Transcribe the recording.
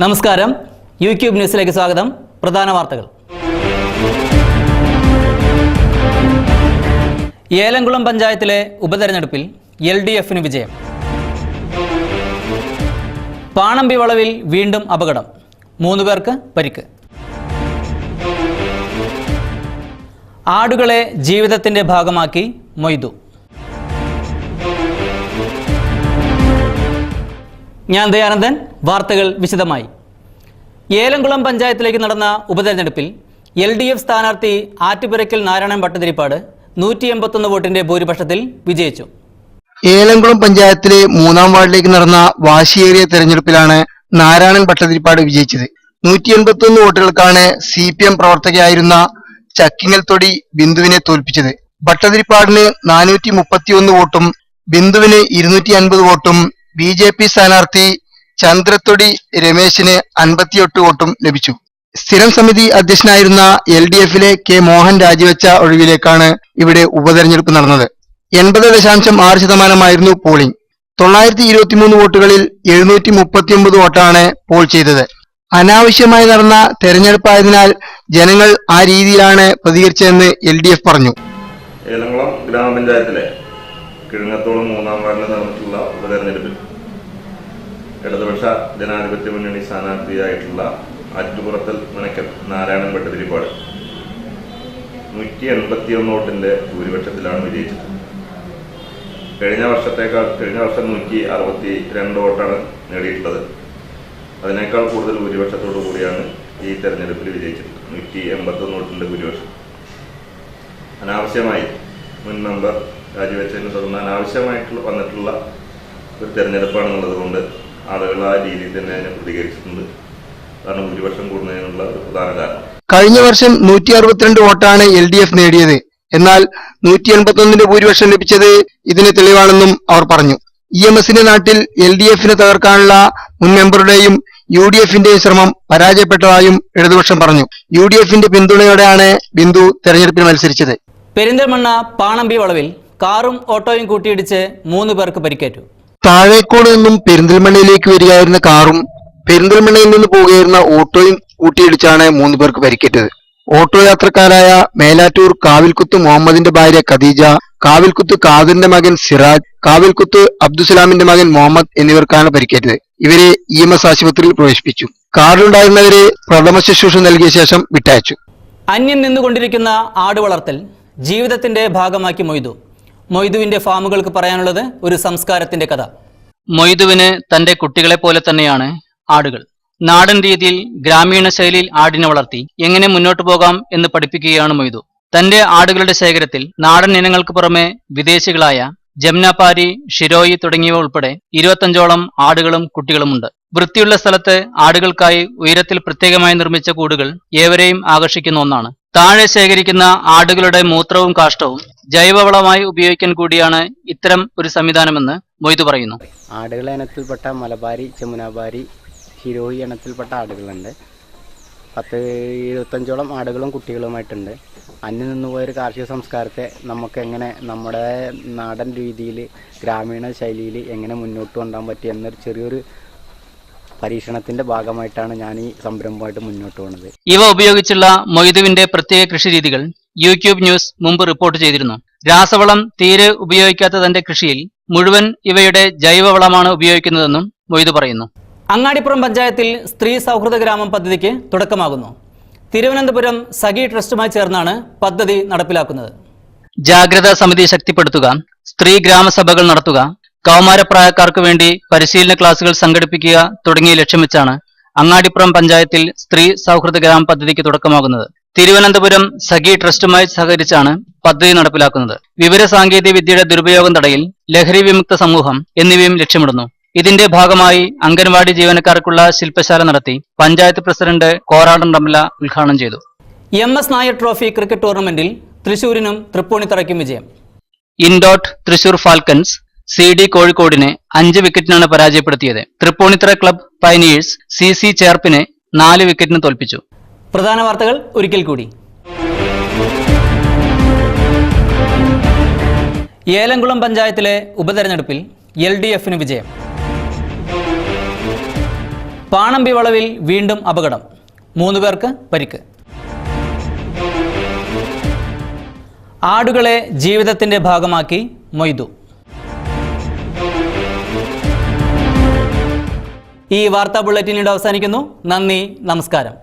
നമസ്കാരം, യൂട്യൂബ് ന്യൂസിലേക്ക് സ്വാഗതം. പ്രധാന വാർത്തകൾ. ഏലംകുളം പഞ്ചായത്തിലെ ഉപതെരഞ്ഞെടുപ്പിൽ LDFന് വിജയം. പാണമ്പി വളവിൽ വീണ്ടും അപകടം, 3 പേർക്ക് പരിക്ക്. ആടുകളെ ജീവിതത്തിന്റെ ഭാഗമാക്കി മൊയ്തു. ഞാൻ ദയാനന്ദൻ. വാർത്തകൾ വിശദമായി. ഏലംകുളം പഞ്ചായത്തിലേക്ക് നടന്ന ഉപതെരഞ്ഞെടുപ്പിൽ LDF സ്ഥാനാർത്ഥി ആറ്റുപുരയ്ക്കൽ നാരായണൻ ഭട്ടതിരിപ്പാട് 181 വോട്ടിന്റെ ഭൂരിപക്ഷത്തിൽ വിജയിച്ചു. ഏലംകുളം പഞ്ചായത്തിലെ 3-ാം വാർഡിലേക്ക് നടന്ന വാശിയേറിയ തെരഞ്ഞെടുപ്പിലാണ് നാരായണൻ ഭട്ടതിരിപ്പാട് വിജയിച്ചത്. 181 വോട്ടുകൾക്കാണ് CPM പ്രവർത്തകയായിരുന്ന ചക്കിങ്ങൽ തൊടി ബിന്ദുവിനെ തോൽപ്പിച്ചത്. ഭട്ടതിരിപ്പാടിന് 431 വോട്ടും ബിന്ദുവിന് 250 വോട്ടും BJP സ്ഥാനാർത്ഥി ചന്ദ്രത്തൊടി രമേശിന് 58 വോട്ടും ലഭിച്ചു. സ്ഥിരം സമിതി അധ്യക്ഷനായിരുന്ന LDFിലെ K മോഹൻ രാജിവെച്ച ഒഴിവിലേക്കാണ് ഇവിടെ ഉപതെരഞ്ഞെടുപ്പ് നടന്നത്. 80.6% പോളിംഗ്. 923 വോട്ടുകളിൽ 739 വോട്ടാണ് പോൾ ചെയ്തത്. അനാവശ്യമായി നടന്ന തെരഞ്ഞെടുപ്പായതിനാൽ ജനങ്ങൾ ആ രീതിയിലാണ് പ്രതികരിച്ചതെന്ന് LDF പറഞ്ഞു. ഏലംകുളം ഗ്രാമപഞ്ചായത്തിലെ കിഴങ്ങത്തോളം 3-ാം വാർഡിൽ നടന്നിട്ടുള്ള ഉപതെരഞ്ഞെടുപ്പിൽ ഇടതുപക്ഷ ജനാധിപത്യ മുന്നണി സ്ഥാനാർത്ഥിയായിട്ടുള്ള ആറ്റുപുറത്തൽ മനക്കൽ നാരായണൻ ഭട്ടതിരിപ്പാട് 181 വോട്ടിന്റെ ഭൂരിപക്ഷത്തിലാണ് വിജയിച്ചത്. കഴിഞ്ഞ വർഷം 162 വോട്ടാണ് നേടിയിട്ടുള്ളത്. അതിനേക്കാൾ കൂടുതൽ ഭൂരിപക്ഷത്തോടു കൂടിയാണ് ഈ തെരഞ്ഞെടുപ്പിൽ വിജയിച്ചത്. 181 വോട്ടിന്റെ ഭൂരിപക്ഷം. അനാവശ്യമായി മുൻ മെമ്പർ രാജിവെച്ചതിനെ തുടർന്ന് അനാവശ്യമായിട്ടുള്ള വന്നിട്ടുള്ള ഒരു തെരഞ്ഞെടുപ്പാണെന്നുള്ളത് കൊണ്ട് ആളുകൾ ആ രീതിയിൽ തന്നെ അതിനെ പ്രതികരിച്ചിട്ടുണ്ട്. കാരണം ഭൂരിപക്ഷം കൂടുന്നതിനുള്ള ഒരു പ്രധാന കാരണം. കഴിഞ്ഞ വർഷം 162 വോട്ടാണ് LDF നേടിയത്. എന്നാൽ 181 ഭൂരിപക്ഷം ലഭിച്ചത് ഇതിന് തെളിവാണെന്നും അവർ പറഞ്ഞു. EMSന്റെ നാട്ടിൽ LDFനെ തകർക്കാനുള്ള മുൻ മെമ്പറുടെയും UDFന്റെയും ശ്രമം പരാജയപ്പെട്ടതായും ഇടതുപക്ഷം പറഞ്ഞു. UDFന്റെ പിന്തുണയോടെയാണ് ബിന്ദു തെരഞ്ഞെടുപ്പിൽ മത്സരിച്ചത്. പെരിന്തൽമണ്ണ പാണമ്പി വളവിൽ കാറും ഓട്ടോയും കൂട്ടിയിടിച്ച് 3 പേർക്ക് പരിക്കേറ്റു. താഴേക്കോട് നിന്നും പെരിന്തൽമണ്ണയിലേക്ക് വരികയായിരുന്ന കാറും പെരിന്തൽമണ്ണയിൽ നിന്ന് പോവുകയായിരുന്ന ഓട്ടോയും കൂട്ടിയിടിച്ചാണ് 3 പേർക്ക് പരിക്കേറ്റത്. ഓട്ടോ യാത്രക്കാരായ മേലാറ്റൂർ കാവിൽക്കുത്ത് മുഹമ്മദിന്റെ ഭാര്യ ഖദീജ, കാവിൽക്കുത്ത് ഖാദിറിന്റെ മകൻ സിറാജ്, കാവിൽക്കുത്ത് അബ്ദുസലാമിന്റെ മകൻ മുഹമ്മദ് എന്നിവർക്കാണ് പരിക്കേറ്റത്. ഇവരെ EMS ആശുപത്രിയിൽ പ്രവേശിപ്പിച്ചു. കാറിലുണ്ടായിരുന്നവരെ പ്രഥമ ശുശ്രൂഷ നൽകിയ ശേഷം വിട്ടയച്ചു. അന്യം നിന്നുകൊണ്ടിരിക്കുന്ന ആട് വളർത്തൽ ജീവിതത്തിന്റെ ഭാഗമാക്കി മൊയ്തു. മൊയ്തുവിന്റെ ഫാമുകൾക്ക് പറയാനുള്ളത് ഒരു സംസ്കാരത്തിന്റെ കഥ. മൊയ്തുവിന് തന്റെ കുട്ടികളെ പോലെ തന്നെയാണ് ആടുകൾ. നാടൻ രീതിയിൽ ഗ്രാമീണ ശൈലിയിൽ ആടിനെ വളർത്തി എങ്ങനെ മുന്നോട്ടു പോകാം എന്ന് പഠിപ്പിക്കുകയാണ് മൊയ്തു. തന്റെ ആടുകളുടെ ശേഖരത്തിൽ നാടൻ ഇനങ്ങൾക്ക് പുറമെ വിദേശികളായ ജംനാപാരി, ഷിരോയി തുടങ്ങിയവ ഉൾപ്പെടെ 25ഓളം ആടുകളും കുട്ടികളുമുണ്ട്. വൃത്തിയുള്ള സ്ഥലത്ത് ആടുകൾക്കായി ഉയരത്തിൽ പ്രത്യേകമായി നിർമ്മിച്ച കൂടുകൾ ഏവരെയും ആകർഷിക്കുന്ന ഒന്നാണ്. താഴെ ശേഖരിക്കുന്ന ആടുകളുടെ മൂത്രവും കാഷ്ടവും ജൈവവളമായി ഉപയോഗിക്കാൻ കൂടിയാണ് ഇത്തരം ഒരു സംവിധാനമെന്ന് മൊയ്തു പറയുന്നു. ആടുകളെ ഇനത്തിൽപ്പെട്ട മലബാരി, ജമുനാബാരി, ഹിരോയി ഇനത്തിൽപ്പെട്ട ആടുകളുണ്ട്. 10-25ഓളം ആടുകളും കുട്ടികളുമായിട്ടുണ്ട്. അന്യം നിന്നുപോയൊരു കാർഷിക സംസ്കാരത്തെ നമുക്ക് എങ്ങനെ നമ്മുടെ നാടൻ രീതിയിൽ ഗ്രാമീണ ശൈലിയിൽ എങ്ങനെ മുന്നോട്ട് കൊണ്ടുപോകാൻ പറ്റും എന്നൊരു ചെറിയൊരു പരീക്ഷണത്തിന്റെ ഭാഗമായിട്ടാണ് ഞാൻ ഈ സംരംഭമായിട്ട് മുന്നോട്ട് പോകുന്നത്. ഇവ ഉപയോഗിച്ചുള്ള മൊയ്തുവിന്റെ പ്രത്യേക കൃഷിരീതികൾ യൂട്യൂബ് ന്യൂസ് മുമ്പ് റിപ്പോർട്ട് ചെയ്തിരുന്നു. രാസവളം തീരെ ഉപയോഗിക്കാത്ത തന്റെ കൃഷിയിൽ മുഴുവൻ ഇവയുടെ ജൈവവളമാണ് ഉപയോഗിക്കുന്നതെന്നും മൊയ്തു പറയുന്നു. അങ്ങാടിപ്പുറം പഞ്ചായത്തിൽ സ്ത്രീ സൗഹൃദ ഗ്രാമം പദ്ധതിക്ക് തുടക്കമാകുന്നു. തിരുവനന്തപുരം സഖി ട്രസ്റ്റുമായി ചേർന്നാണ് പദ്ധതി നടപ്പിലാക്കുന്നത്. ജാഗ്രതാ സമിതി ശക്തിപ്പെടുത്തുക, സ്ത്രീ ഗ്രാമസഭകൾ നടത്തുക, കൗമാരപ്രായക്കാർക്ക് വേണ്ടി പരിശീലന ക്ലാസുകൾ സംഘടിപ്പിക്കുക തുടങ്ങിയ ലക്ഷ്യം വെച്ചാണ് അങ്ങാടിപ്പുറം പഞ്ചായത്തിൽ സ്ത്രീ സൗഹൃദ ഗ്രാമ പദ്ധതിക്ക് തുടക്കമാകുന്നത്. തിരുവനന്തപുരം സഖി ട്രസ്റ്റുമായി സഹകരിച്ചാണ് പദ്ധതി നടപ്പിലാക്കുന്നത്. വിവര സാങ്കേതിക വിദ്യയുടെ ദുരുപയോഗം തടയൽ, ലഹരി വിമുക്ത സമൂഹം എന്നിവയും ലക്ഷ്യമിടുന്നു. ഇതിന്റെ ഭാഗമായി അംഗൻവാടി ജീവനക്കാർക്കുള്ള ശില്പശാല നടത്തി പഞ്ചായത്ത് പ്രസിഡന്റ് കോറാടൻ റംല ഉദ്ഘാടനം ചെയ്തു. MS നായർ ട്രോഫി ക്രിക്കറ്റ് ടൂർണമെന്റിൽ തൃശൂരിനും തൃപ്പൂണിത്തറയ്ക്കും വിജയം. ഇൻഡോട്ട് തൃശൂർ ഫാൽക്കൺസ് CD കോഴിക്കോടിനെ 5 വിക്കറ്റിനാണ് പരാജയപ്പെടുത്തിയത്. തൃപ്പൂണിത്തറ ക്ലബ് പൈനിയേഴ്സ് CC ചേർപ്പിനെ 4 വിക്കറ്റിന് തോൽപ്പിച്ചു. പ്രധാന വാർത്തകൾ ഒരിക്കൽ കൂടി. ഏലംകുളം പഞ്ചായത്തിലെ ഉപതെരഞ്ഞെടുപ്പിൽ LDFന് വിജയം. പാണമ്പി വളവിൽ വീണ്ടും അപകടം, 3 പേർക്ക് പരിക്ക്. ആടുകളെ ജീവിതത്തിന്റെ ഭാഗമാക്കി മൊയ്തു. ഈ വാർത്താ ബുള്ളറ്റിനോട് അവസാനിക്കുന്നു. നന്ദി, നമസ്കാരം.